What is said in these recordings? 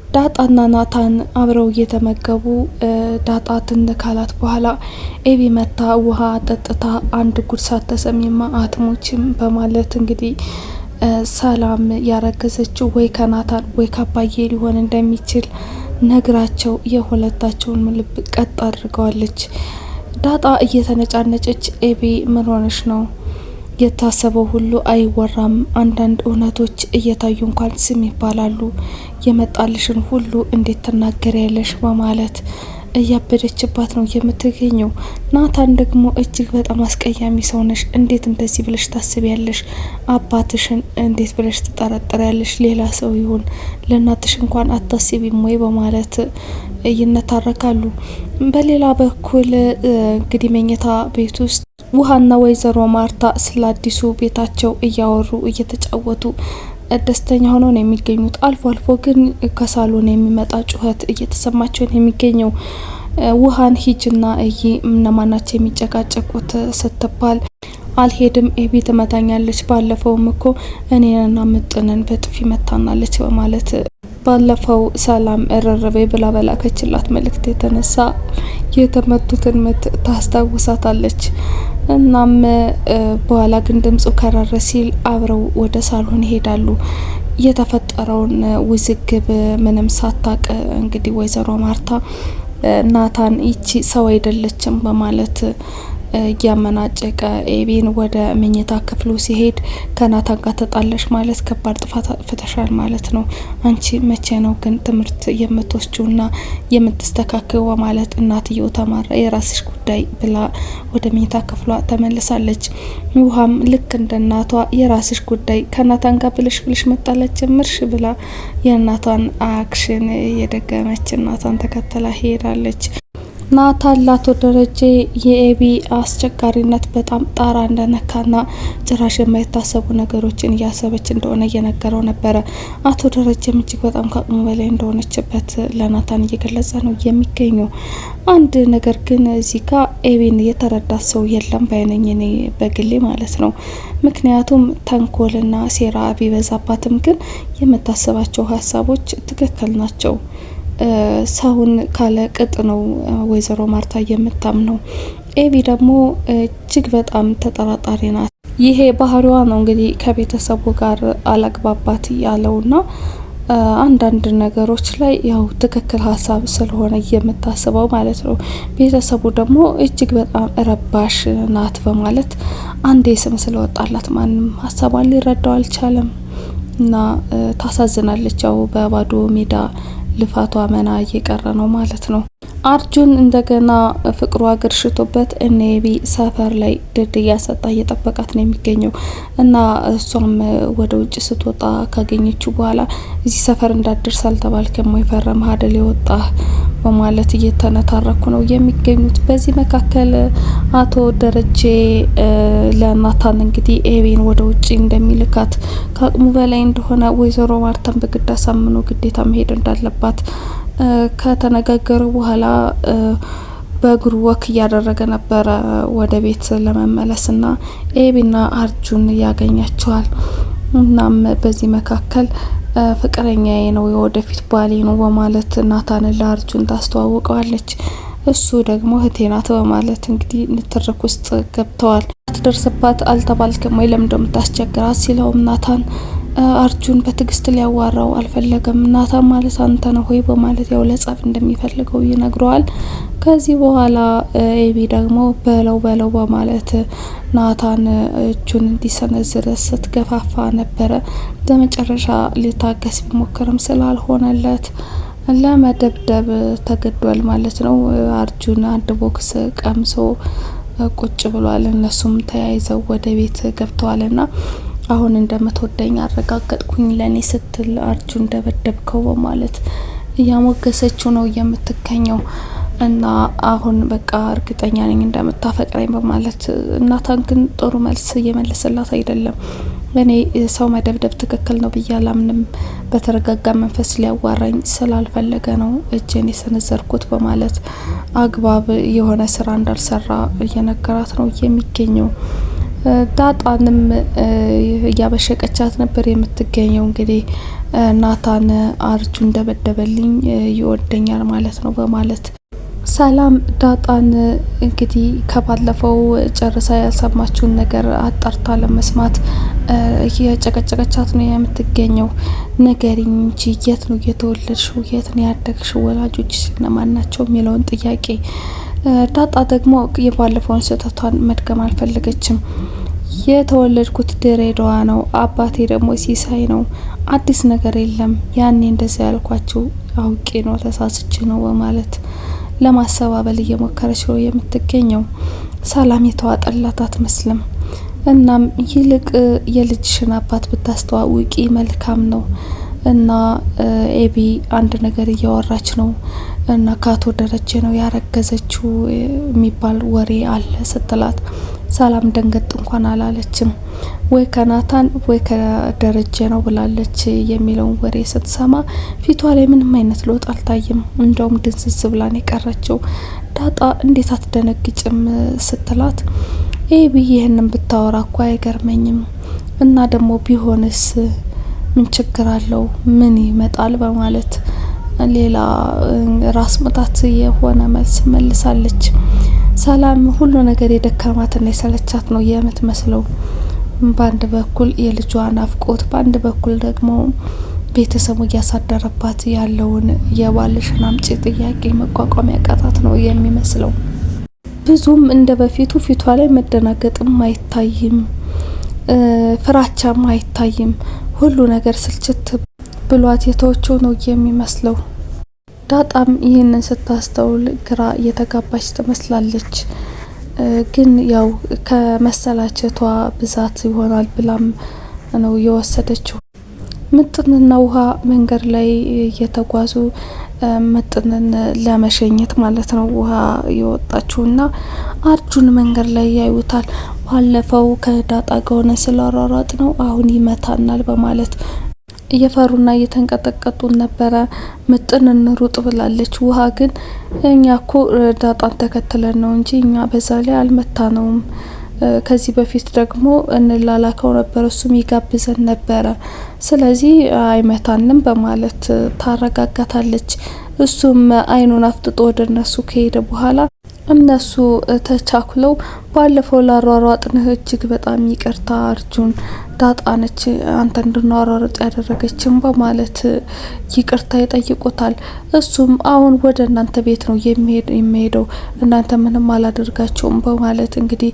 ዳጣና ናታን አብረው እየተመገቡ ዳጣ ትንካላት በኋላ ኤቢ መታ ውሃ ጠጥታ አንድ ጉድ ሳትሰሚማ አትሞችም በማለት እንግዲህ ሰላም ያረገዘችው ወይ ከናታን ወይ ከአባዬ ሊሆን እንደሚችል ነግራቸው የሁለታቸውን ልብ ቀጥ አድርገዋለች። ዳጣ እየተነጫነጨች ኤቢ ምን ሆነሽ ነው? የታሰበው ሁሉ አይወራም። አንዳንድ እውነቶች እየታዩ እንኳን ስም ይባላሉ። የመጣልሽን ሁሉ እንዴት ትናገሪያለሽ? በማለት እያበደችባት ነው የምትገኘው። ናታን ደግሞ እጅግ በጣም አስቀያሚ ሰው ነሽ፣ እንዴት እንደዚህ ብለሽ ታስቢያለሽ? አባትሽን እንዴት ብለሽ ትጠረጥሪያለሽ? ሌላ ሰው ይሁን ለእናትሽ እንኳን አታስቢም ወይ? በማለት ይነታረካሉ። በሌላ በኩል እንግዲህ መኝታ ቤት ውስጥ ውሃና ወይዘሮ ማርታ ስለ አዲሱ ቤታቸው እያወሩ እየተጫወቱ ደስተኛ ሆነው ነው የሚገኙት። አልፎ አልፎ ግን ከሳሎን የሚመጣ ጩኸት እየተሰማቸው ነው የሚገኘው። ውሃን ሂጅና እይ እነማናቸው የሚጨቃጨቁት ስትባል አልሄድም ኤቢ ትመታኛለች፣ ባለፈውም እኮ እኔንና ምጥንን በጥፊ መታናለች በማለት ባለፈው ሰላም እረረበ ብላ በላከችላት መልእክት የተነሳ የተመቱትን ምት ታስታውሳታለች። እናም በኋላ ግን ድምጹ ከረረ ሲል አብረው ወደ ሳሎን ይሄዳሉ። የተፈጠረውን ውዝግብ ምንም ሳታቅ እንግዲህ ወይዘሮ ማርታ ናታን ይቺ ሰው አይደለችም በማለት እያመናጨቀ ኤቢን ወደ መኝታ ክፍሉ ሲሄድ ከናታን ጋር ተጣለሽ ማለት ከባድ ጥፋት ፍተሻል ማለት ነው። አንቺ መቼ ነው ግን ትምህርት የምትወስጂውና የምትስተካከው? በማለት እናትየው ተማራ የራስሽ ጉዳይ ብላ ወደ መኝታ ክፍሏ ተመልሳለች። ውሃም ልክ እንደ እናቷ የራስሽ ጉዳይ ከናታን ጋር ብልሽ መጣለች ጀምርሽ ብላ የናታን አክሽን የደገመች እናቷን ተከትላ ሄዳለች። ናታን ላቶ ደረጀ የኤቢ አስቸጋሪነት በጣም ጣራ እንደነካና ጭራሽ የማይታሰቡ ነገሮችን እያሰበች እንደሆነ እየነገረው ነበረ። አቶ ደረጀም እጅግ በጣም ከአቅሙ በላይ እንደሆነችበት ለናታን እየገለጸ ነው የሚገኘው። አንድ ነገር ግን እዚህ ጋር ኤቢን የተረዳት ሰው የለም ባይነኝ እኔ በግሌ ማለት ነው። ምክንያቱም ተንኮልና ሴራ ቢበዛባትም ግን የምታስባቸው ሀሳቦች ትክክል ናቸው። ሰውን ካለ ቅጥ ነው ወይዘሮ ማርታ የምታምነው። ኤቢ ደግሞ እጅግ በጣም ተጠራጣሪ ናት። ይሄ ባህሪዋ ነው እንግዲህ ከቤተሰቡ ጋር አላግባባት ያለውና አንዳንድ ነገሮች ላይ ያው ትክክል ሀሳብ ስለሆነ የምታስበው ማለት ነው። ቤተሰቡ ደግሞ እጅግ በጣም ረባሽ ናት በማለት አንዴ ስም ስለወጣላት ማንም ሀሳቧን ሊረዳው አልቻለም እና ታሳዝናለች። ያው በባዶ ሜዳ ልፋቷ መና እየቀረ ነው ማለት ነው። አርጁን እንደገና ፍቅሯ ግርሽቶበት ኤቢ ሰፈር ላይ ድድ እያሰጣ እየጠበቃት ነው የሚገኘው እና እሷም ወደ ውጭ ስትወጣ ካገኘችው በኋላ እዚህ ሰፈር እንዳደርስ አልተባልከም ወይ ፈረም ሀደል የወጣ በማለት እየተነታረኩ ነው የሚገኙት። በዚህ መካከል አቶ ደረጀ ለናታን እንግዲህ ኤቢን ወደ ውጭ እንደሚልካት ከአቅሙ በላይ እንደሆነ ወይዘሮ ማርታን በግድ አሳምኖ ግዴታ መሄድ እንዳለባት ከተነጋገሩ በኋላ በእግሩ ወክ እያደረገ ነበረ ወደ ቤት ለመመለስና ኤቢና አርጁን ያገኛቸዋል። እናም በዚህ መካከል ፍቅረኛዬ ነው የወደፊት ባሌ ነው በማለት ናታን ለአርጁን ታስተዋውቀዋለች። እሱ ደግሞ እህቴ ናት በማለት እንግዲህ ንትርክ ውስጥ ገብተዋል። ትደርስባት አልተባልክም ወይ ለምን እንደምታስቸግራት ሲለውም ናታን አርጁን በትግስት ሊያዋራው አልፈለገም። ናታን ማለት አንተ ነው ሆይ በማለት ያው ለጸብ እንደሚፈልገው ይነግረዋል። ከዚህ በኋላ ኤቢ ደግሞ በለው በማለት ናታን እጁን እንዲሰነዝር ስትገፋፋ ነበረ። በመጨረሻ ሊታገስ ቢሞክርም ስላልሆነለት ለመደብደብ ተገዷል ማለት ነው። አርጁን አንድ ቦክስ ቀምሶ ቁጭ ብሏል። እነሱም ተያይዘው ወደ ቤት ገብተዋልና አሁን እንደምትወደኝ አረጋገጥኩኝ ለኔ ስትል አርጁን ደበደብከው በማለት እያሞገሰችው ነው የምትገኘው እና አሁን በቃ እርግጠኛ ነኝ እንደምታፈቅረኝ በማለት ናታን ግን ጥሩ መልስ እየመለሰላት አይደለም። እኔ ሰው መደብደብ ትክክል ነው ብዬ አላምንም፣ በተረጋጋ መንፈስ ሊያዋራኝ ስላልፈለገ ነው እጄን የሰነዘርኩት በማለት አግባብ የሆነ ስራ እንዳልሰራ እየነገራት ነው የሚገኘው። ዳጣንም እያበሸቀቻት ነበር የምትገኘው። እንግዲህ ናታን አርጁ እንደበደበልኝ ይወደኛል ማለት ነው በማለት ሰላም ዳጣን እንግዲህ ከባለፈው ጨርሳ ያልሰማችውን ነገር አጣርታ ለመስማት እየጨቀጨቀቻት ነው የምትገኘው። ንገሪኝ እንጂ የት ነው የተወለድሽው? የት ነው ያደግሽው? ወላጆችሽ እነማን ናቸው? የሚለውን ጥያቄ ዳጣ ደግሞ የባለፈውን ስህተቷን መድገም አልፈለገችም። የተወለድኩት ድሬዳዋ ነው፣ አባቴ ደግሞ ሲሳይ ነው፣ አዲስ ነገር የለም፣ ያኔ እንደዚያ ያልኳችሁ አውቄ ነው፣ ተሳስቼ ነው በማለት ለማሰባበል እየሞከረች ነው የምትገኘው። ሰላም የተዋጠላት አትመስልም። እናም ይልቅ የልጅሽን አባት ብታስተዋውቂ መልካም ነው እና ኤቢ አንድ ነገር እያወራች ነው እና ከአቶ ደረጀ ነው ያረገዘችው የሚባል ወሬ አለ ስትላት ሰላም ደንገጥ እንኳን አላለችም። ወይ ከናታን ወይ ከደረጀ ነው ብላለች የሚለውን ወሬ ስትሰማ ፊቷ ላይ ምንም አይነት ለውጥ አልታየም። እንደውም ድንዝዝ ብላን የቀረችው። ዳጣ እንዴት አትደነግጭም ስትላት ኤቢ ይህንን ብታወራ እኮ አይገርመኝም እና ደግሞ ቢሆንስ ምን ችግር አለው? ምን ይመጣል? በማለት ሌላ ራስ ምታት የሆነ መልስ መልሳለች። ሰላም ሁሉ ነገር የደከማትና የሰለቻት ነው የምትመስለው። በአንድ በኩል የልጇ ናፍቆት፣ በአንድ በኩል ደግሞ ቤተሰቡ እያሳደረባት ያለውን የባልሽን አምጪ ጥያቄ መቋቋም ያቃታት ነው የሚመስለው። ብዙም እንደ በፊቱ ፊቷ ላይ መደናገጥም አይታይም፣ ፍራቻም አይታይም። ሁሉ ነገር ስልችት ብሏት የተወችው ነው የሚመስለው። ዳጣም ይህንን ስታስተውል ግራ እየተጋባች ትመስላለች። ግን ያው ከመሰላቸቷ ብዛት ይሆናል ብላም ነው የወሰደችው። ምጥንና ውሃ መንገድ ላይ እየተጓዙ ምጥንን ለመሸኘት ማለት ነው ውሃ የወጣችውና አርጁን መንገድ ላይ ያዩታል። ባለፈው ከዳጣ ጋር ስላሯሯጥ ነው አሁን ይመታናል በማለት እየፈሩና እየተንቀጠቀጡ ነበረ። ምጥን እንሩጥ ብላለች። ውሃ ግን እኛ እኮ ዳጣን ተከትለን ነው እንጂ እኛ በዛ ላይ አልመታነውም። ከዚህ በፊት ደግሞ እንላላከው ነበር፣ እሱም ይጋብዘን ነበረ፣ ስለዚህ አይመታንም በማለት ታረጋጋታለች። እሱም አይኑን አፍጥጦ ወደ እነሱ ከሄደ በኋላ እነሱ ተቻኩለው ባለፈው ላሯሯጥንህ እጅግ በጣም ይቅርታ አርጁን፣ ዳጣ ነች አንተ እንድናሯሯጥ ያደረገችን በማለት ይቅርታ ይጠይቁታል። እሱም አሁን ወደ እናንተ ቤት ነው የሚሄደው እናንተ ምንም አላደርጋቸውም በማለት እንግዲህ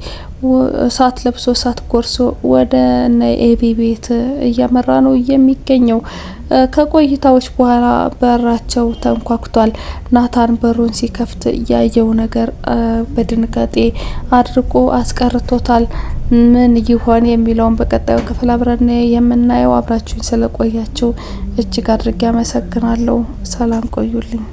እሳት ለብሶ እሳት ጎርሶ ወደ እነ ኤቢ ቤት እያመራ ነው የሚገኘው። ከቆይታዎች በኋላ በራቸው ተንኳኩቷል። ናታን በሩን ሲከፍት ያየው ነገር በድንጋጤ አድርጎ አስቀርቶታል። ምን ይሆን የሚለውን በቀጣዩ ክፍል አብረን የምናየው። አብራችሁኝ ስለቆያችሁ እጅግ አድርጌ አመሰግናለሁ። ሰላም ቆዩልኝ።